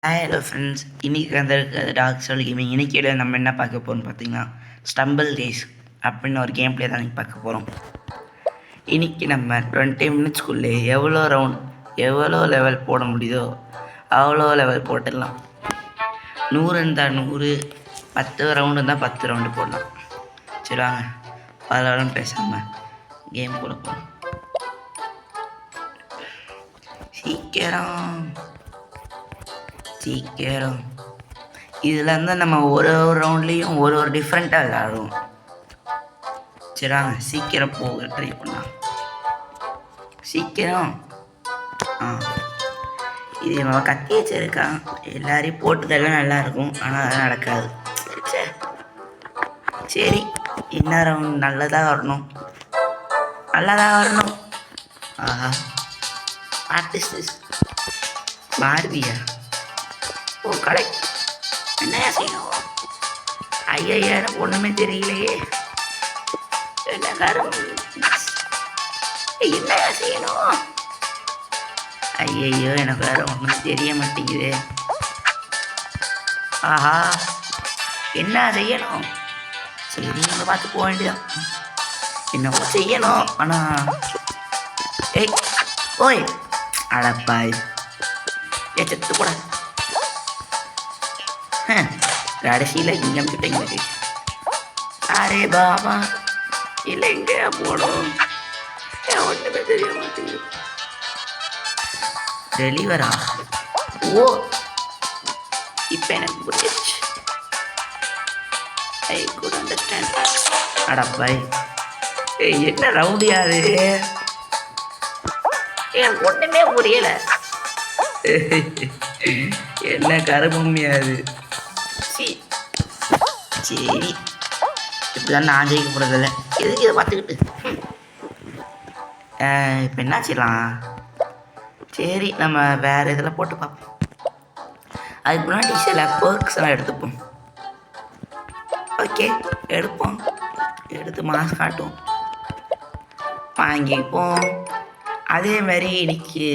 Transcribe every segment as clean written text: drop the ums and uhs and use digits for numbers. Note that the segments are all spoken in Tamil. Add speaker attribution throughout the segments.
Speaker 1: ஹாய் ஹலோ ஃப்ரெண்ட்ஸ், இன்றைக்கி வந்திருக்க டார்க் சோல் கேமிங். இன்றைக்கி நம்ம என்ன பார்க்க போகிறோம்னு பார்த்தீங்கன்னா, ஸ்டம்பிள் ரேஸ் அப்படின்னு ஒரு கேம் பிளே தான் இன்றைக்கி பார்க்க போகிறோம். இன்றைக்கி நம்ம 20 மினிட்ஸ்க்குள்ளே எவ்வளோ லெவல் போட முடியுதோ அவ்வளோ லெவல் போட்டுடலாம். 100 இருந்தால் 100, 10 ரவுண்டு இருந்தால் 10 ரவுண்டு போடலாம். சரி வாங்க, பல பேசாமல் கேம் கூட போகலாம். சீக்கிரம் இதில் இருந்தால் நம்ம ஒரு ரவுண்ட்லேயும் ஒரு டிஃப்ரெண்ட்டாக விளையாடுவோம். சரிவாங்க, சீக்கிரம் போக ட்ரை பண்ணலாம். சீக்கிரம் இது நம்ம கத்தி வச்சிருக்கான். எல்லாரையும் போட்டுதெல்லாம் நல்லாயிருக்கும், ஆனால் அதெல்லாம் நடக்காது. சரி, என்ன ரவுண்ட் நல்லதாக வரணும். ஆஹா, ஆர்டிஸ்ட் பார்பியா. ஓ கடை, என்னையா செய்யணும்? ஐயா எனக்கு ஒன்றுமே தெரியலையே. என்னையா செய்யணும்? ஐயோ, எனக்கு வேற ஒன்றும் தெரிய மாட்டேங்குது. ஆஹா, என்ன செய்யணும்? சரி, நீங்கள் பார்த்து போக வேண்டியதான். என்னவோ செய்யணும், ஆனால் ஓய் அடப்பாய், செத்து போட. கடைசியில் இங்கம் கிட்ட அரே பாபா, இல்லை எங்கேயா போகணும்? ஒன்றுமே தெரிய மாட்டேங்குது. டெலிவரா? ஓ, இப்போ எனக்கு புரிஞ்சிச்சு. I could understand. அடப்பாய், என்ன ரவுடியாது? எனக்கு ஒன்றுமே புரியலை. என்ன கருமம்மையாது? சரி, இப்படிதான் நான் ஜெயிக்க போகிறதில்ல. எதுக்கு இதை பார்த்துக்கிட்டு? இப்போ என்ன செய்யலாம்? சரி, நம்ம வேறு இதில் போட்டு பார்ப்போம். அதுக்கு முன்னாடி சில பர்க்ஸ் எல்லாம் எடுத்துப்போம். ஓகே, எடுத்து மாஸ்க் காட்டும், வாங்கிப்போம். அதே மாதிரி இன்னைக்கு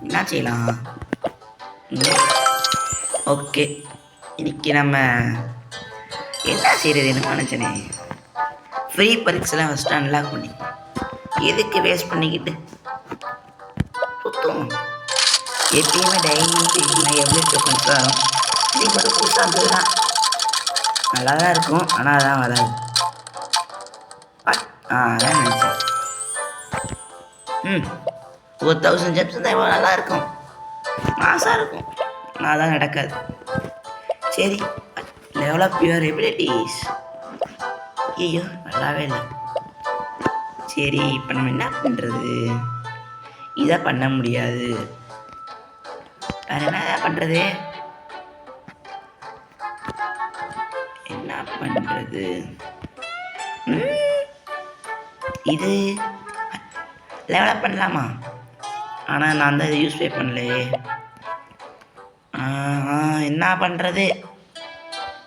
Speaker 1: என்ன செய்யலாம்? ஓகே, இன்னைக்கு நம்ம என்ன செய்கிறது? என்ன நினச்சனே, ஃப்ரீ பரிக்ஸ்லாம் ஃபஸ்ட்டு அன்லாக் பண்ணி எதுக்கு வேஸ்ட் பண்ணிக்கிட்டு சுத்தம். எப்பயுமே டைரி எவ்வளோ டோக்கன்ஸ் வரும். இது மட்டும் புதுசாக இருந்தது தான், நல்லா தான் இருக்கும், ஆனால் அதான் வராது. அதான் நினச்சேன். 1000 ஜெம்ஸ் தான் இவ்வளோ நல்லா இருக்கும், மாசாக இருக்கும், ஆனால் அதான் நடக்காது. சரி, டெவலப் யுவர் எபிலிட்டிஸ். ஐயோ, நல்லாவே இல்லை. சரி, இப்போ நம்ம என்ன பண்ணுறது? இதை பண்ண முடியாது, வேறு என்ன பண்ணுறது? இது லெவலப் பண்ணலாமா? ஆனால் நான் தான் இதை யூஸ் பண்ணலையே. என்ன பண்ணுறது?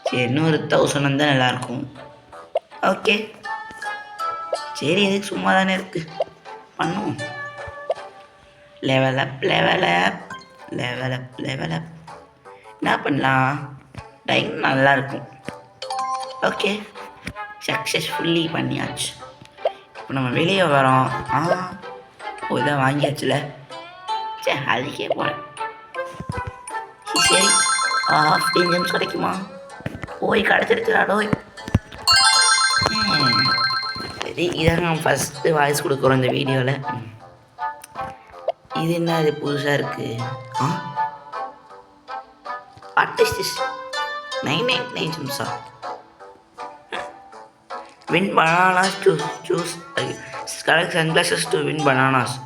Speaker 1: சரி, இன்னொரு 1000 வந்தால் நல்லாயிருக்கும். ஓகே, சரி, எதுக்கு சும்மா தானே இருக்குது, பண்ணுவோம். லெவலப் என்ன பண்ணலாம்? டைம் நல்லாயிருக்கும். ஓகே, சக்ஸஸ்ஃபுல்லி பண்ணியாச்சு. இப்போ நம்ம வெளியே வரோம். இதை வாங்கியாச்சுல. சரி, அதுக்கே போகிறேன். சரி, 15 ஜெம்ஸ் கிடைக்குமா? போய் கிடச்சிருச்சுடாடோய். சரி, இதான் நான் ஃபஸ்ட்டு வாய்ஸ் கொடுக்குறோம் இந்த வீடியோவில். இது என்ன, இது புதுசாக இருக்குது? What is this? 999 ஜெம்ஸா? Win bananas choose collect sunglasses to win bananas.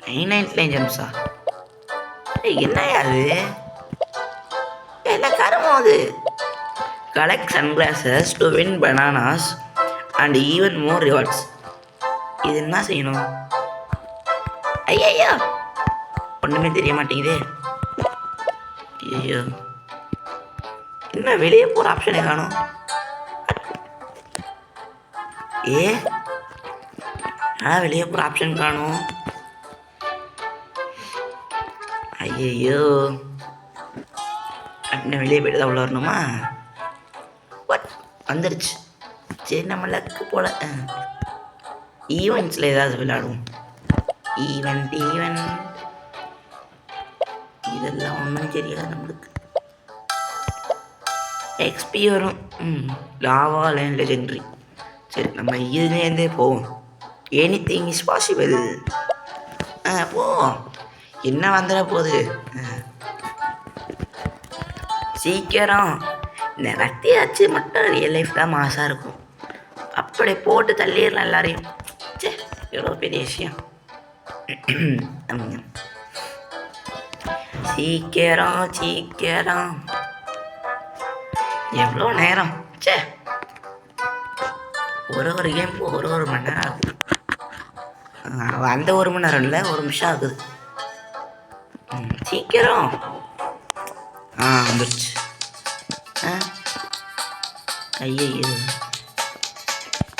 Speaker 1: 999 ஜெம்ஸா? என்ன அது? என்ன கருமம் அது? Collect sunglasses to win bananas and even more rewards. இது என்ன செய்யணும்? ஐயா, ஒன்றுமே தெரிய மாட்டேங்குதே. ஐயோ, என்ன வெளியே போகிற ஆப்ஷனே காணும்? வெளியே போகிற ஆப்ஷன் காணும். ஐயோ, இன்னும் வெளியே போய்ட்டு தான் உள்ள வரணுமா? பட் வந்துடுச்சு. சரி நம்ம லக்கு போல் ஈவெண்ட்ஸில் ஏதாவது விளையாடுவோம். ஈவெண்ட் இதெல்லாம் ஒன்றும் தெரியாது நம்மளுக்கு. எக்ஸ்பி வரும். Lava line legendary. சரி நம்ம இதுலேருந்தே போவோம். Anything is possible. போவோம். என்ன வந்துட போகுது? சீக்கிரம் இந்த ரத்தியாச்சு மட்டும் ரியல் லைஃப் தான் மாசாக இருக்கும். அப்படி போட்டு தள்ளிடலாம் எல்லாரையும். சே எவ்வளோ பெரிய விஷயம். சீக்கிரம் எவ்வளோ நேரம்? சே ஒரு கேம் ஒரு மணி நேரம் ஆகுது. அந்த 1 மணி நேரம் இல்லை, 1 நிமிஷம் ஆகுது. சீக்கிரம் வந்துடுச்சு. ஐயோ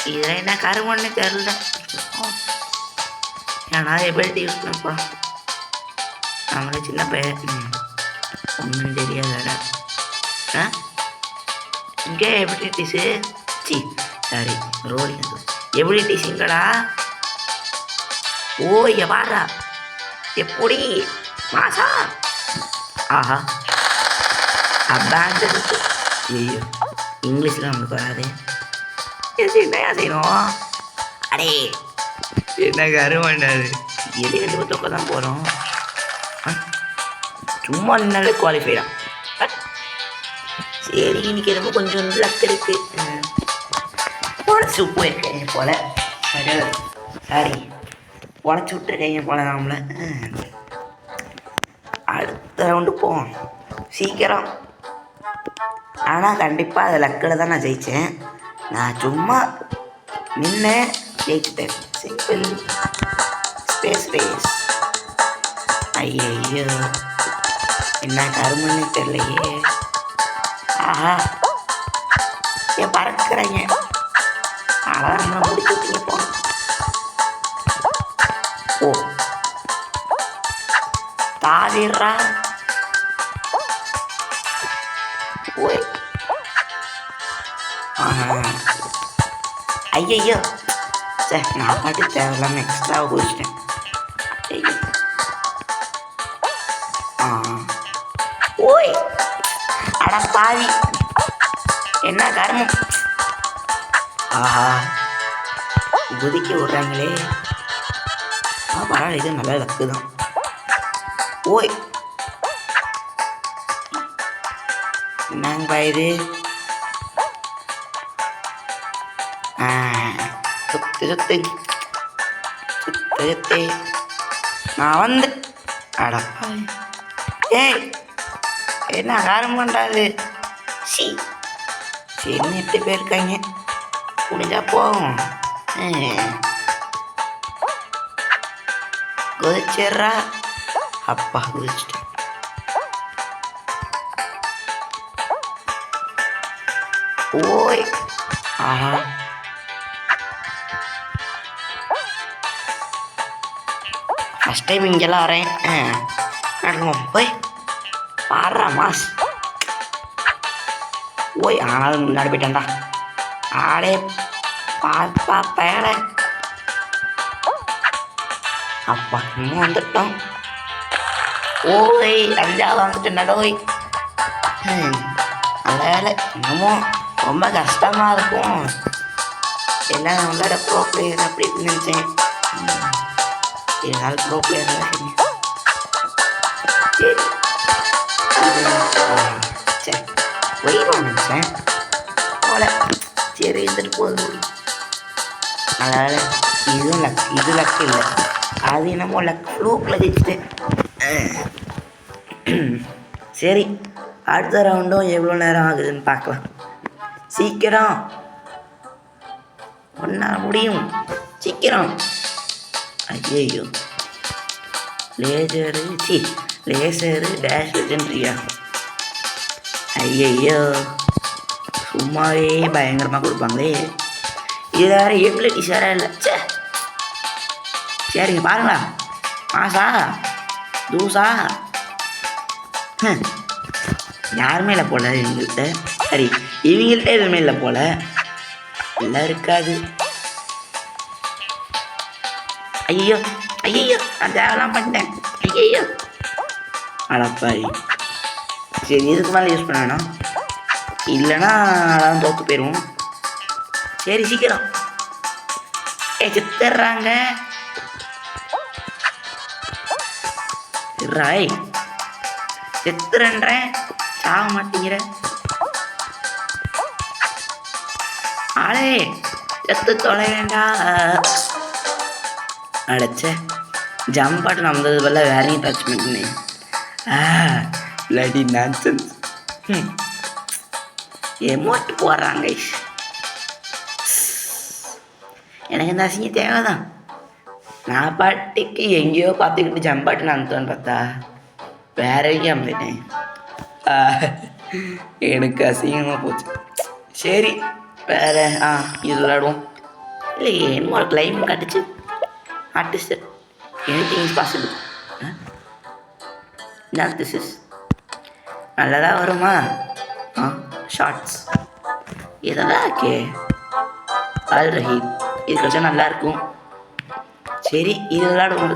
Speaker 1: இதில் என்ன கருமன்னு தெரியல. ஏன்னா எபிலிட்டி யூஸ் பண்ணப்பா நம்மளே சின்ன பையன் ஒன்றும் தெரியாத. இங்கே எபிலிட்டிஸு சாரி ரோலிங் எபிலிட்டிஸ் இங்கடா. ஓ இங்கே பாடுறா எப்படி மாசா. ஆஹா அப்பாண்டு. ஐயோ இங்கிலீஷில் நம்மளுக்கு வராது. என்னையா செய்யணும்? அடே என்ன கருமாண்டாது. எது 2 பக்கம் தான் போகிறோம். சும்மா நல்ல குவாலிஃபைடாக. சரி இன்னைக்கு ரொம்ப கொஞ்சம் லக் இருக்கு. உடச்சி போயிருக்கேன் போல. சாரி உடச்சி விட்டுருக்கேன் போல. நாமள அடுத்த ரவுண்டு போவோம் சீக்கிரம். ஆனால் கண்டிப்பாக அது லக்கில் தான் நான் ஜெயித்தேன். நான் சும்மா நின்று ஜெயிச்சிட்டேன். Simple space race. ஐயோ என்ன கருமன்னு தெரியலையே. ஆஹா ஏன் பறக்குறீங்க? அதான் நம்மளை முடிச்சு விட்டீங்க போகணும். ஓ தாவிடுறா. ஓய் ஐயோ சே நான் பாட்டு தேவையில்லாமல் எக்ஸ்ட்ராவை குடிச்சிட்டேன். ஓய் அட பாவி என்ன கர்மம். ஆஹா குதிக்க விடுறாங்களே. பரவாயில்ல இது நல்ல லக்கு தான். ஓய் என்னங்கப்பா இது? சுத்து நான் வந்து அடப்பா. ஏய் என்ன காரம் பண்ணுறாரு? சரி 8 பேர் இருக்காங்க. முடிஞ்சா போவோம். குதிச்சிட்றா. அப்பா குதிச்சிட்டேன். ஓய் ஆஹா ஃபஸ்ட் டைம் இங்கெல்லாம் வரேன். நடக்குவோம் போய் பாடுறா மாஸ். ஓய் ஆனாலும் முன்னாடி போயிட்டேன்டா. ஆடே பாப்பா பேட. அப்பா இன்னும் வந்துட்டோம். ஓய் 5ஆவது வந்துட்டு நடோய். நல்ல வேலை. இன்னமும் ரொம்ப கஷ்டமாக இருக்கும். எல்லாம் விளையாட ப்ரோ பிளேயர் அப்படி நினச்சேன். இருந்தாலும் ப்ரோ பிளேயர் தான். சரி சரி போயிடும் நினச்சேன் போல. சரி இருந்துட்டு போகுது. அதனால் இதுவும் லக். இது லக் இல்லை, அது என்னமோ லக் ஃப்ளூக்கில் ஜெயிச்சிட்டேன். சரி அடுத்த ரவுண்டும் எவ்வளோ நேரம் ஆகுதுன்னு பார்க்கலாம். சீக்கிரம் ஒன்றா முடியும். சீக்கிரம். ஐயோ லேசரு டேஷ் லெஜெண்டரியா. ஐயோ சும்மாவே பயங்கரமாக கொடுப்பாங்களே. இது வேறு எபிலிட்டிஸ் வேறு இல்லை. சரிங்க பாருங்களா மாசா தூசா. யாருமே இல்லை போல இவங்கள்ட்ட. சரி, இவங்கள்ட்ட எதுவுமே இல்லை போல. எல்லாம் இருக்காது. ஐயோ ஐயோ, நான் தேவைலாம் பண்ணிட்டேன். ஐயோ அடப்பாரி. சரி, இதுக்கு மேலே யூஸ் பண்ண வேணாம், இல்லைன்னா அதான் தோற்று போயிடுவோம். சரி சீக்கிரம். செத்துறாங்க. ராய் செத்துறேன்றேன், சாக மாட்டேங்கிற ஆளே. செத்து தொலை வேண்டா. அடைச்ச ஜம்ப் பாட்டு நம்மளது பதில் வேறையும் டச் பண்ணினேன். Bloody nonsense. எமோட்டு போடுறாங்க. எனக்கு இந்த அசிங்க தேவைதான். நான் பாட்டுக்கு எங்கேயோ பார்த்துக்கிட்டு ஜம்ப் பாட்டு நான் பார்த்தா வேற எங்கேயும் போயிட்டேன். எனக்கு அசிங்கமாக போச்சு. சரி, வேற இது விளையாடுவோம். இல்லை என்னமோ கிளைம் காட்டுச்சு. Artist anything is possible. என்ன திஸ் இஸ் நல்லதாக வருமா? ஷார்ட்ஸ் இதெல்லாம் ஓகே. ஆல் ரஹீத் இது கொஞ்சம் நல்லாயிருக்கும். சரி, இது விளையாடுவோம்.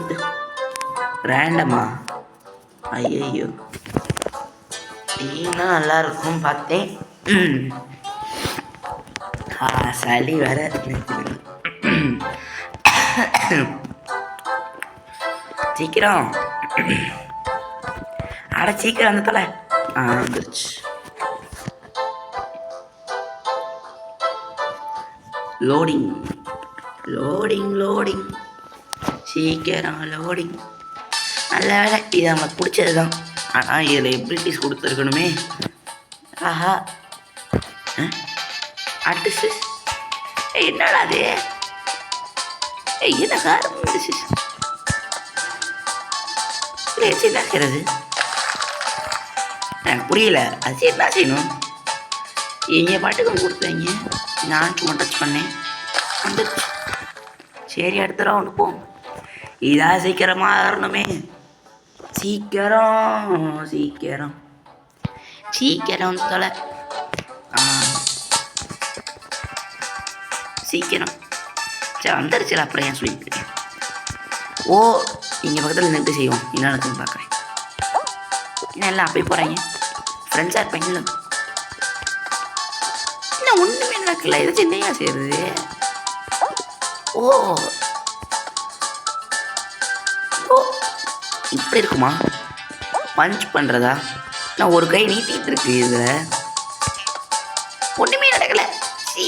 Speaker 1: ரேண்டமா? ஐயோ, இன்னும் நல்லாயிருக்கும் பார்த்தேன். சளி வேற. சீக்கிரம் அட சீக்கிரம் அந்த தலை வந்துருச்சு. லோடிங் லோடிங் லோடிங், சீக்கிரம் லோடிங். நல்ல வேலை, இது நமக்கு பிடிச்சது தான். ஆனால் இதில் எபிலிட்டிஸ் கொடுத்துருக்கணுமே. ஆஹா, ஆர்டிஸ்ட் என்னடா அது? என்ன காரம் என்ன செய்யறது எனக்கு புரியல. அது என்ன செய்யணும்? எங்கள் பாட்டுக்கும் கொடுத்தாங்க, நான் சும்மா டச் பண்ணேன் வந்துடுச்சு. சரி, அடுத்த ரவுண்டு போம். இதாக சீக்கிரமாக ஆகணுமே. சீக்கிரம் சீக்கிரம் சீக்கிரம் தொலை. சீக்கிரம். சரி, வந்துருச்சு. அப்புறம் ஏன் சொல்லிட்டு இருக்கேன்? ஓ, இங்கே பக்கத்தில் நின்று செய்வோம். என்ன நடக்குதுன்னு பார்க்குறேன். என்ன எல்லாம் அப்படியே போகிறாங்க? ஃப்ரெண்ட்ஸாக இருப்பாங்களோ? என்ன ஒன்றுமே நடக்கல. இதை சின்னையா செய்கிறது? ஓ ஓ, இப்படி இருக்குமா? பஞ்ச் பண்ணுறதா? நான் ஒரு கை நீட்டிகிட்டு இருக்கு. இதில் ஒன்றுமே நடக்கலை. சி,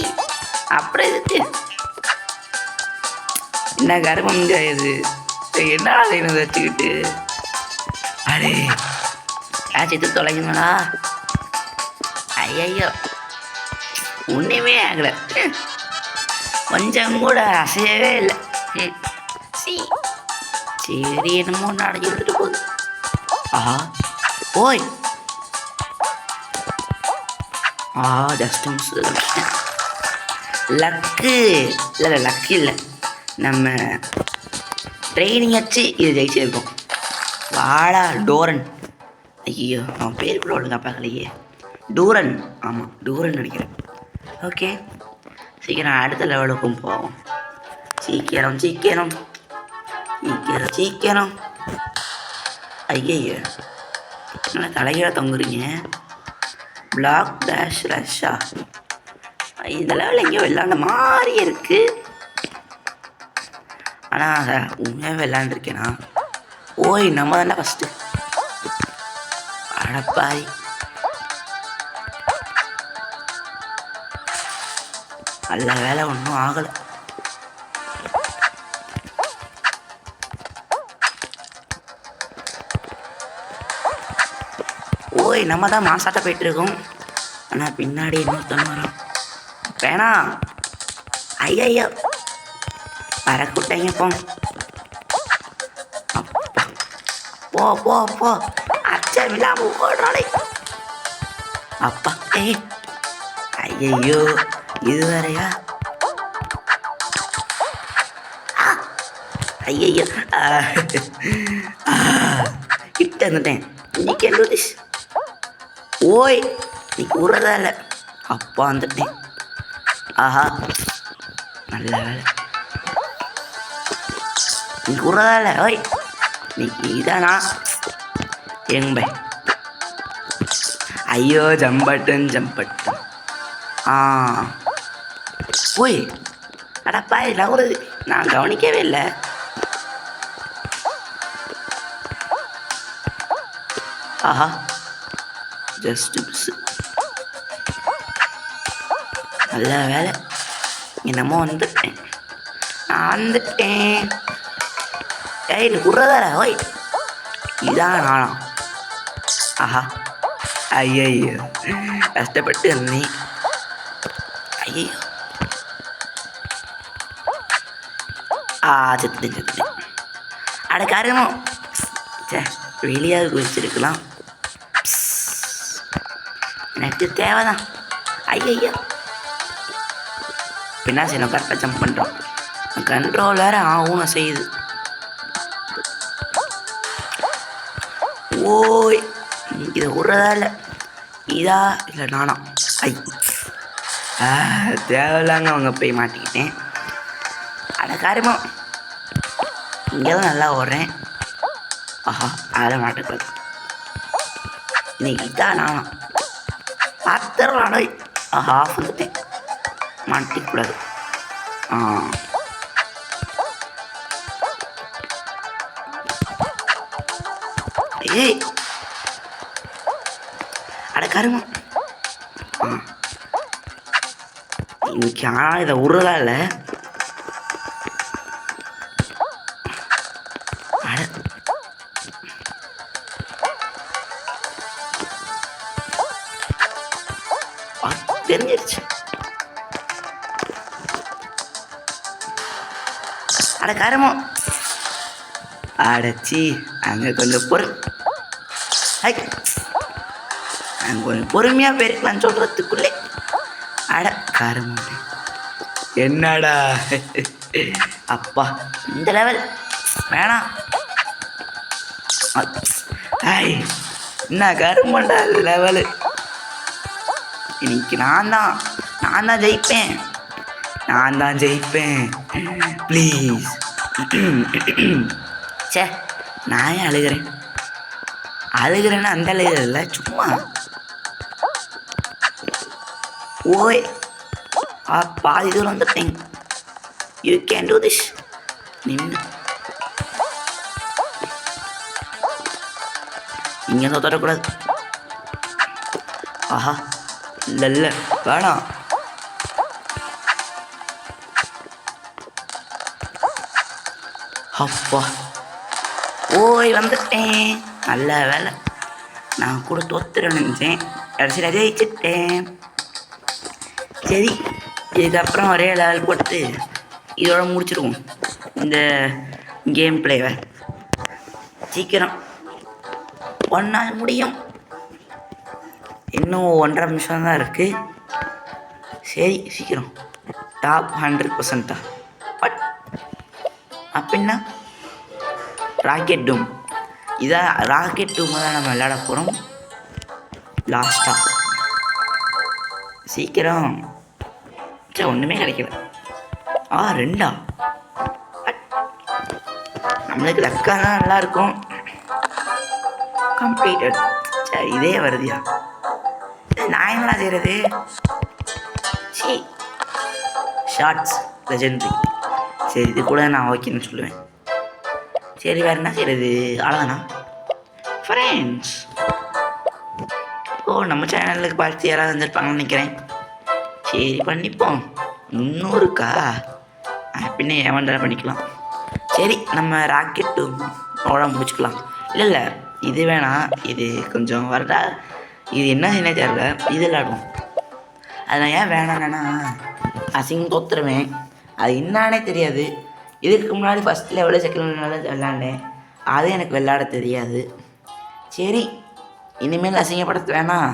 Speaker 1: அப்புறம் எதுக்கு என்ன கர்மம் இது? என்னடா செய்யணும் வச்சுக்கிட்டு? அடே ஆச்சு தொலைங்கடா. ஐயோ, ஒன்றுமே ஆகலை. கொஞ்சம் கூட அசையவே இல்லை. சரி, என்னமோ நடந்து எடுத்துட்டு போகுது. ஓய் ஜஸ்ட் மிஸ். லக்கு இல்லை, லக்கு இல்லை, நம்ம ட்ரைனிங் வச்சு இது ஜெயிச்சிருக்கோம். வாடா டோரன். ஐயோ, அவன் பேர் கூட ஒழுங்கா பார்க்கலையே. டூரன். ஆமாம், டூரன் நினைக்கிறேன். ஓகே, சீக்கிரம் அடுத்த லெவலுக்கும் போவோம். சீக்கிரம் சீக்கிரம் சீக்கிரம் சீக்கிரம். ஐயோ, நல்லா தலைகீழ தொங்குறீங்க. Black dash ரஷ்ஷா. இந்த லெவலில் எங்கேயோ விளாண்ட மாதிரி இருக்குது. ஆனால் உண்மையாக விளாண்டுருக்கேனா? ஓய், நம்ம தானே ஃபஸ்ட்டு. அடப்பாய். நல்ல வேலை ஒன்றும் ஆகலை. ஓய், நம்ம தான் மாசாட்ட போயிட்டுருக்கோம். ஆனால் பின்னாடி இன்னொருத்தன வரோம். வேணா. ஐயோ, வரக்கூட்டாங்க. போ போ போ. அச்சம் இல்லாம ஓடுறாளே. அப்பா, ஐயோ, இது வேறையா? ஐயோ, கிட்ட வந்துட்டேன். இன்னைக்கு என்ன? ஓய் நீ கூறதா இல்லை அப்பா வந்துட்டேன். ஆஹா நல்ல வேலை நீ கூறதா இல்லை. ஓய் நீ இதானா எங்க ஐயோ ஜம்பட்டன் ஓய் அடப்பா நகருது நான் கவனிக்கவே இல்லை. ஆஹா ஜஸ்ட் மிஸ். நல்ல வேலை என்னமோ வந்துட்டேன். நான் வந்துட்டேன். ஏய் நீ குடுறதார ஓய் இதான் நானா? ஆஹா ஐயோ கஷ்டப்பட்டு இருந்தேன். ஐயோ செத்துட்டேன். அட காரியமோ சே வெளியாக குதிச்சிருக்கலாம். எனக்கு தேவைதான். ஐயோ என்ன செய்யணும்? கரெக்டாக ஜம்ப் பண்ணுறோம். கண்ட்ரோல் வேறு ஆகும் செய்யுது. ஓய் இதை விட்றதா இல்லை இதா இல்லை நானா? ஐ தேவையில்லாங்க அவங்க போய் மாட்டிக்கிட்டேன். அட காரியமா இங்கே தான் நல்லா ஓடுறேன். ஆஹா அதில் மாட்டக்கூடாது. இன்னைக்கு இதான் நானா பார்த்துடலாம். ஆஹா ஆஃப் வந்துட்டேன். மாட்டிக்கூடாது. ஏய் அட கருமா இன்னைக்கு ஆனால் இதை விட்றதா இல்லை. தெரிஞ்சிருச்சு. அட காரமோ அடைச்சி அங்கே கொஞ்சம் அங்கே கொஞ்சம் பொறுமையாக போயிருக்கலான்னு சொல்கிறதுக்குள்ளே அட காரமோ என்னடா அப்பா இந்த லெவல் வேணாம். என்ன கருமண்டா லெவலு. இன்னைக்கு நான் தான் ஜெயிப்பேன் ப்ளீஸ். சே நான் ஏன் அழுகிறேன்னா அந்த அழுகிறதில்ல சும்மா. ஓய் பாதி தூரம் வந்துட்டேன். You can do this. நின்று இங்கே தொடரக்கூடாது. ஆஹா இல்லை வேணாம். அப்பா ஓய் வந்துட்டேன். நல்ல வேலை நான் கூட தோத்துறேன்னு நினச்சேன். கடைசியில் ஜெயிச்சிட்டேன். சரி இதுக்கப்புறம் ஒரே லெவல் போட்டு இதோட முடிச்சிடுவோம் இந்த கேம் பிளேவை. சீக்கிரம் 1 நாள் முடியும். இன்னும் 1.5 நிமிஷம் தான் இருக்குது. சரி சீக்கிரம் டாப் 100%. பட் அப்படின்னா ராக்கெட் டூம் இதான். ராக்கெட் டூமை தான் நம்ம விளையாட போகிறோம் லாஸ்ட்டாக. சீக்கிரம் சரி ஒன்றுமே கிடைக்கல. 2 நம்மளுக்கு லக்காக தான் நல்லாயிருக்கும். கம்ப்ளீட்டட். சரி இதே வருதியா? நான் என்னடா செய்கிறது? Shorts legendary. சரி இது கூட நான் ஓகேன்னு சொல்லுவேன். சரி வேறு என்ன செய்கிறது? அவ்வளோதானா ஃப்ரெண்ட்ஸ்? நம்ம சேனலுக்கு பார்த்து யாராவது வந்துருப்பாங்கன்னு நினைக்கிறேன். சரி பண்ணிப்போம். 300க்கா பின்ன ஏமாண்டா பண்ணிக்கலாம். சரி நம்ம ராக்கெட் டூமோட முடிச்சுக்கலாம். இல்லை இது வேணாம். இது கொஞ்சம் வரதா. இது என்ன செய்ய தெரியல. இது விளாடுவோம். அதில் ஏன் வேணான்னா அசிங்கம் தோத்துருவேன். அது என்னானே தெரியாது. இதுக்கு முன்னாடி ஃபஸ்ட் லெவலில் செகண்ட் லெவலில் விளாண்டேன். அது எனக்கு விளையாட தெரியாது. சரி இனிமேல் அசிங்கப்படுத்த வேணாம்.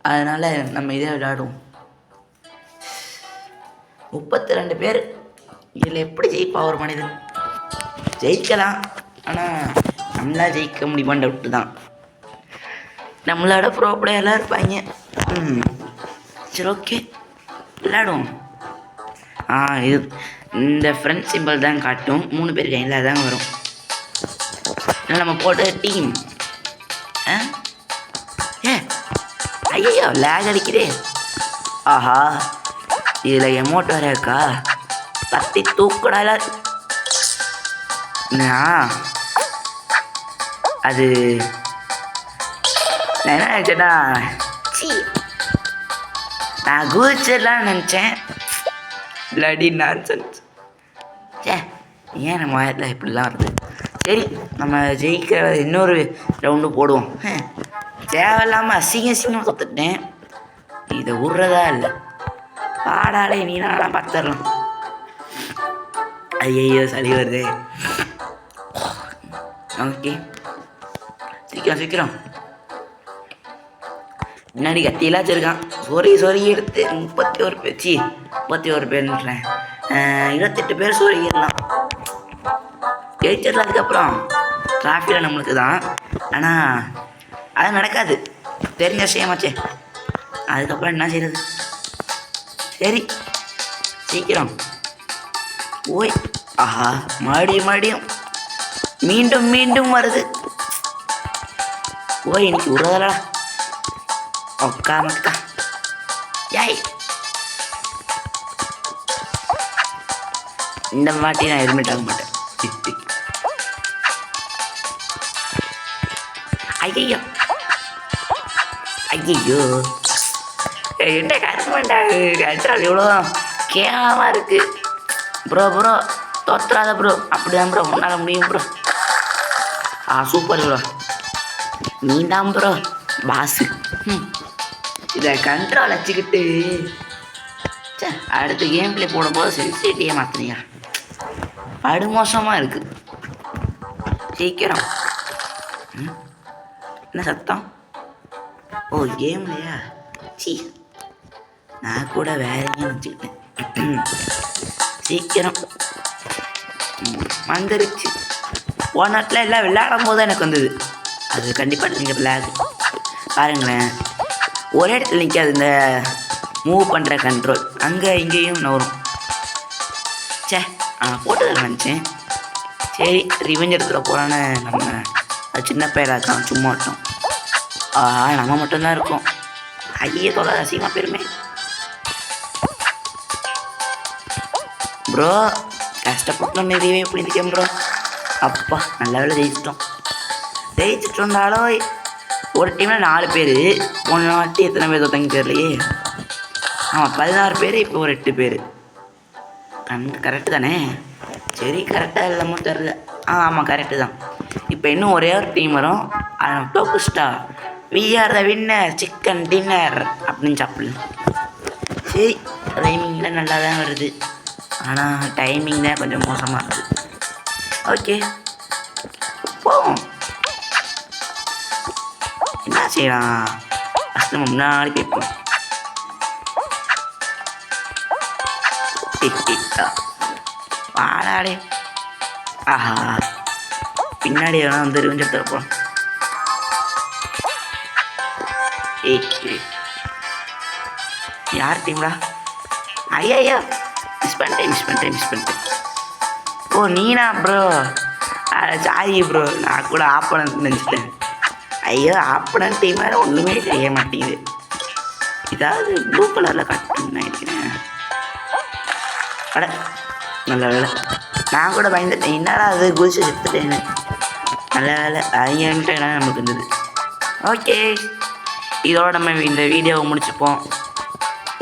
Speaker 1: அதனால் நம்ம இதே விளையாடுவோம். 32 பேர். இதில் எப்படி ஜெயிப்பா ஒரு மனிதன்? ஜெயிக்கலாம், ஆனால் நம்மளால் ஜெயிக்க முடியுமான்னு டவுட்டு தான். நம்மளோட ப்ரோ பிளேயர்லாம் இருப்பாங்க. சரி ஓகே விளையாடுவோம். இது இந்த ஃப்ரெண்ட் சிம்பிள் தான் காட்டும். 3 பேர் கையில் தான் வரும். நம்ம போட்ட டீம் ஐயோ லேக் அடிக்குதே. ஆஹா இதில் எமௌண்ட் வேற இருக்கா? கத்தி தூக்கடால அது நான் என்ன நினச்சேன்னா நான் குதிச்சிடலான்னு நினச்சேன். Bloody nonsense. ஏன் நம்ம வயத்தில் இப்படிலாம் வருது? சரி நம்ம ஜெயிக்கிற இன்னொரு ரவுண்டு போடுவோம். தேவையில்லாமல் அசிங்கமாக தொத்துட்டேன். இதை விட்றதா இல்லை. பாடாலே நீ நான் பார்த்துடலாம். ஐயோ சளி வருது. ஓகே சீக்கிரம் சீக்கிரம். முன்னாடி கத்தியெல்லாம் வச்சுருக்கான். சொறி எடுத்து 31 பேர்ன்றேன். 28 பேர் சொருகிடலாம். ஜெயிச்சிடலாம். அதுக்கப்புறம் டிராஃபியில் நம்மளுக்கு தான். ஆனால் அது நடக்காது, தெரிஞ்ச விஷயமாச்சே. அதுக்கப்புறம் என்ன செய்யறது? சரி சீக்கிரம் ஓய். ஆஹா மறுபடியும் மீண்டும் வருது. ஓய் இன்னைக்கு விடுறதா? ஒக்கா மக்கா யாய். இந்த வாட்டி நான் ஹெல்மெட் ஆக மாட்டேன். ஐயோ என்ன கண்ட்ரோல் இவ்வளோ கேவலமாக இருக்குது. ப்ரோ தோத்துறாத ப்ரோ. அப்படிதான் ப்ரோ உன்னால் முடியும் ப்ரோ. Super bro. நீ தான் ப்ரோ பாஸு. இதை கண்ட்ரோல் வச்சுக்கிட்டு அடுத்த கேம் பிளே போடும்போது சென்சிட்டிவிட்டியை மாற்றினீங்க. படுமோசமாக இருக்குது. சீக்கிரம். என்ன சத்தம்? ஓ கேம்லையா? நான் கூட வேற எங்கேயும் வச்சுக்கிட்டேன். சீக்கிரம் வந்துருச்சு. போன நாட்டில் எல்லாம் விளையாடும் போது எனக்கு வந்தது. அது கண்டிப்பாக நீங்கள் விளையாடு பாருங்களேன். ஒரே இடத்துல நிற்காது இந்த மூவ் பண்ணுற கண்ட்ரோல். அங்கே இங்கேயும் நவரும். போட்டது நினச்சேன். சரி ரிவெஞ்ச் எடுத்துகிற போகிறான்னு நம்ம அது சின்ன பையலாக இருக்கான். சும்மா விட்டோம். நம்ம மட்டும்தான் இருக்கோம். ஐயே தொலை அசிங்கமாக போயிருமே ப்ரோ. கஷ்டப்பட்டு நிறையவே எப்படி இருக்கேன் ப்ரோ. அப்பா நல்ல வேலை ஜெயிச்சுட்டு இருந்தாலும் ஒரு டீமில் 4 பேர். போன வாட்டி எத்தனை பேர் தோத்தங்க தெரியலையே. 16 பேர். இப்போ ஒரு 8 பேர். கரெக்டு தானே? சரி கரெக்டாக இல்லாமோ தெரில. ஆமாம் கரெக்டு தான். இப்போ இன்னும் ஒரே ஒரு டீம் வரும். டோக்குஸ்டா we are the winner chicken dinner அப்படின்னு சாப்பிடலாம். சரி டைமிங்கில் நல்லா தான் வருது. ஆனால் டைமிங் தான் கொஞ்சம் மோசமாக இருக்குது. ஓகே போவோம். என்ன செய்யலாம்? ஃபஸ்ட் நம்ம முன்னாடி கேட்போம். வாடாடே. ஆஹா பின்னாடி வேணா வந்து ரிவெஞ்ச் எடுத்துப்போம். யார் டீம்டா? ஐயா மிஸ் பண்ணிட்டேன். ஓ நீனா ப்ரோ? சாரி ப்ரோ, நான் கூட ஆப்பனன்ட் நினச்சிட்டேன். ஐயோ ஆப்பனன்ட் டீம் வேறு ஒன்றுமே செய்ய மாட்டேங்குது. இதாவது ப்ளூ கலரில் கட்டுன்னு நினைக்கிறேன். அட நல்ல வேலை. நான் கூட பயந்துட்டேன். என்னடா அது குதிச்சு செத்துட்டேன்னு. நல்ல வேலை ஐயன்ட்டு நமக்கு இருந்தது. ஓகே இதோட நம்ம இந்த வீடியோவை முடிச்சுப்போம்.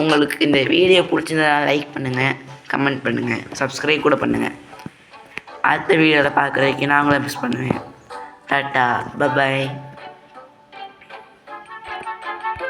Speaker 1: உங்களுக்கு இந்த வீடியோ பிடிச்சிருந்தா லைக் பண்ணுங்கள், கமெண்ட் பண்ணுங்கள், சப்ஸ்கிரைப் கூட பண்ணுங்கள். அடுத்த வீடியோவில் பார்க்குறதுக்கு நான் உங்களை மிஸ் பண்ணுவேன். Tata bye bye.